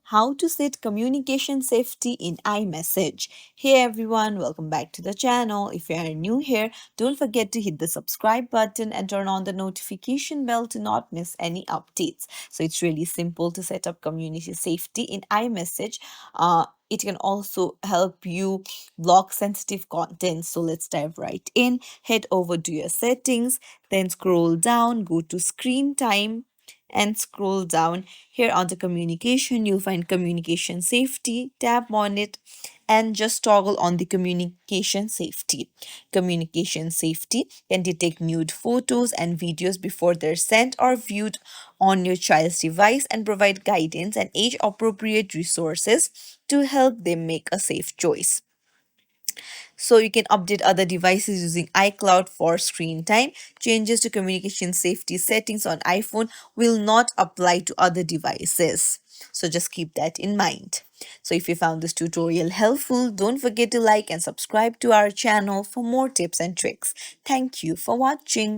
how to set communication safety in iMessage. Hey everyone, welcome back to the channel. If you are new here, don't forget to hit the subscribe button and turn on the notification bell to not miss any updates. So it's really simple to set up community safety in iMessage. It can also help you block sensitive content. So let's dive right in. Head over to your settings, then scroll down, go to screen time and scroll down. Here under communication, you'll find communication safety. Tap on it and just toggle on the communication safety. Communication safety can detect nude photos and videos before they're sent or viewed on your child's device and provide guidance and age appropriate resources to help them make a safe choice. So you can update other devices using iCloud for screen time. Changes to communication safety settings on iPhone will not apply to other devices. So just keep that in mind. So if you found this tutorial helpful, don't forget to like and subscribe to our channel for more tips and tricks. Thank you for watching.